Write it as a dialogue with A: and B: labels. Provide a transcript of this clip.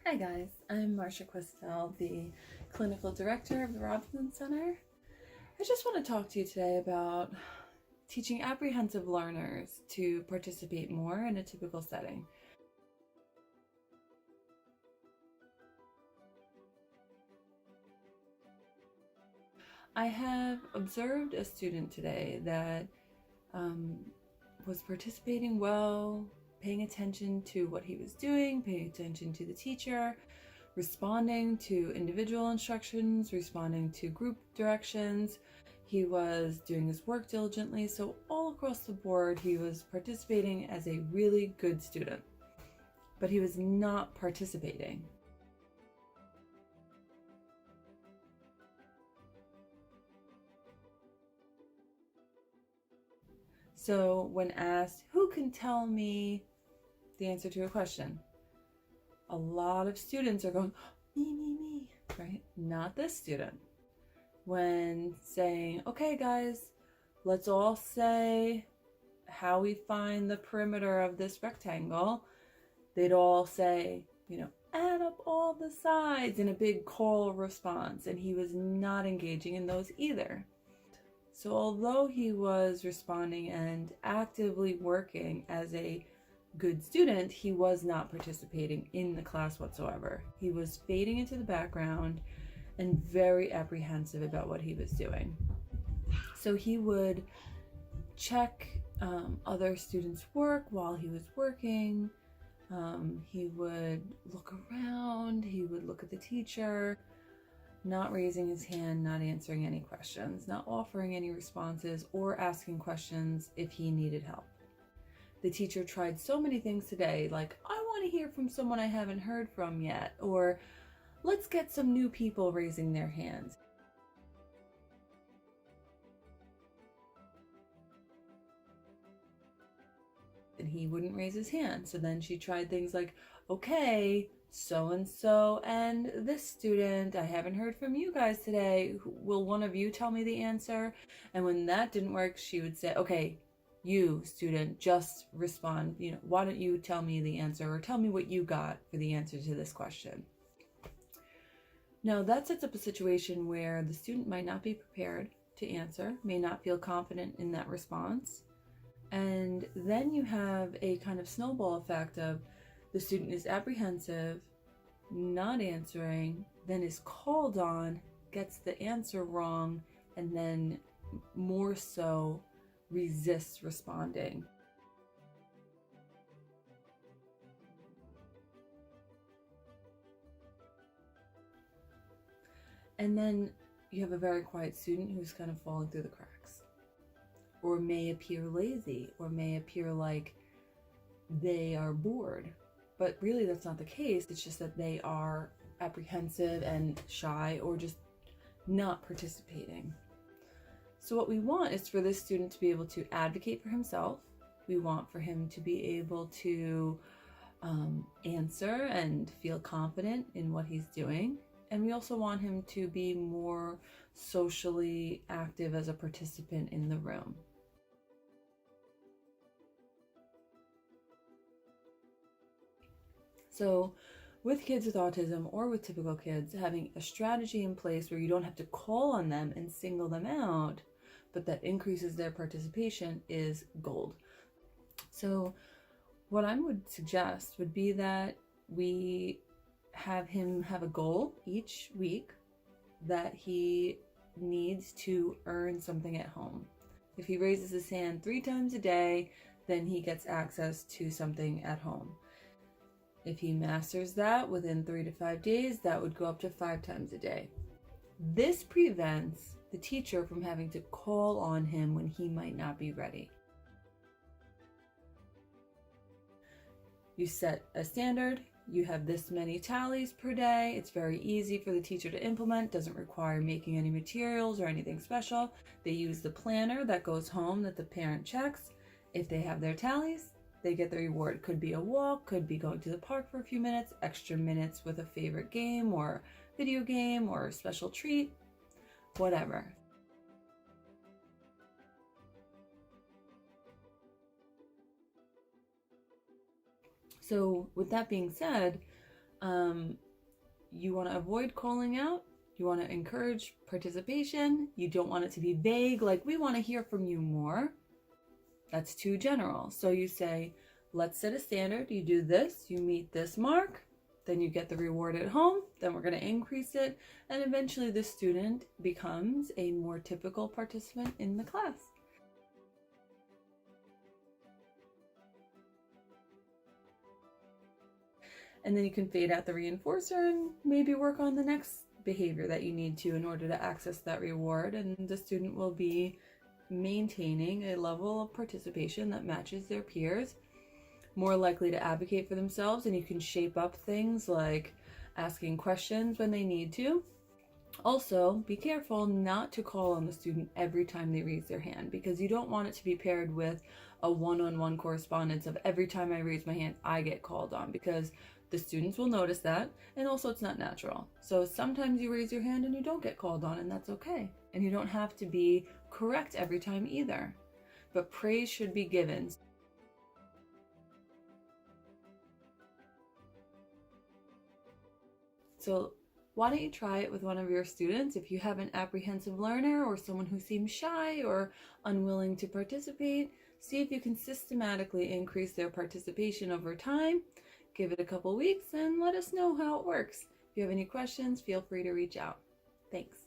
A: Hi guys, I'm Marcia Questel, the Clinical Director of the Robinson Center. I just want to talk to you today about teaching apprehensive learners to participate more in a typical setting. I have observed a student today that was participating well, paying attention to what he was doing, paying attention to the teacher, responding to individual instructions, responding to group directions. He was doing his work diligently. So all across the board, he was participating as a really good student, but he was not participating. So when asked, who can tell me the answer to a question? A lot of students are going, me, right? Not this student. When saying, okay guys, let's all say how we find the perimeter of this rectangle, they'd all say, add up all the sides in a big choral response, and he was not engaging in those either. So although he was responding and actively working as a good student, he was not participating in the class whatsoever. He was fading into the background and very apprehensive about what he was doing. So he would check other students' work while he was working. He would look around, he would look at the teacher, not raising his hand, not answering any questions, not offering any responses, or asking questions if he needed help. The teacher tried so many things today, like, I want to hear from someone I haven't heard from yet, or let's get some new people raising their hands. And he wouldn't raise his hand. So then she tried things like, okay, so-and-so and this student, I haven't heard from you guys today. Will one of you tell me the answer? And when that didn't work, she would say, okay, you student, just respond, why don't you tell me the answer, or tell me what you got for the answer to this question. Now that sets up a situation where the student might not be prepared to answer, may not feel confident in that response. And then you have a kind of snowball effect of the student is apprehensive, not answering, then is called on, gets the answer wrong, and then more so resists responding. And then you have a very quiet student who's kind of falling through the cracks, or may appear lazy, or may appear like they are bored. But really that's not the case. It's just that they are apprehensive and shy, or just not participating. So what we want is for this student to be able to advocate for himself. We want for him to be able to answer and feel confident in what he's doing. And we also want him to be more socially active as a participant in the room. So with kids with autism, or with typical kids, having a strategy in place where you don't have to call on them and single them out, but that increases their participation, is gold. So what I would suggest would be that we have him have a goal each week that he needs to earn something at home. If he raises his hand 3 times a day, then he gets access to something at home. If he masters that within 3 to 5 days, that would go up to 5 times a day. This prevents the teacher from having to call on him when he might not be ready. You set a standard, you have this many tallies per day. It's very easy for the teacher to implement, doesn't require making any materials or anything special. They use the planner that goes home that the parent checks. If they have their tallies, they get the reward. Could be a walk, could be going to the park for a few minutes, extra minutes with a favorite game or video game or a special treat, whatever. So with that being said, You want to avoid calling out. You want to encourage participation. You don't want it to be vague, like, we want to hear from you more. That's too general. So you say, let's set a standard. You do this, you meet this mark, then you get the reward at home, then we're going to increase it, and eventually the student becomes a more typical participant in the class. And then you can fade out the reinforcer and maybe work on the next behavior that you need to in order to access that reward, and the student will be maintaining a level of participation that matches their peers, more likely to advocate for themselves, and you can shape up things like asking questions when they need to. Also, be careful not to call on the student every time they raise their hand, because you don't want it to be paired with a one-on-one correspondence of every time I raise my hand, I get called on, because the students will notice that, and also it's not natural. So sometimes you raise your hand and you don't get called on, and that's okay. And you don't have to be correct every time either. But praise should be given. So why don't you try it with one of your students? If you have an apprehensive learner or someone who seems shy or unwilling to participate, see if you can systematically increase their participation over time. Give it a couple weeks and let us know how it works. If you have any questions, feel free to reach out. Thanks.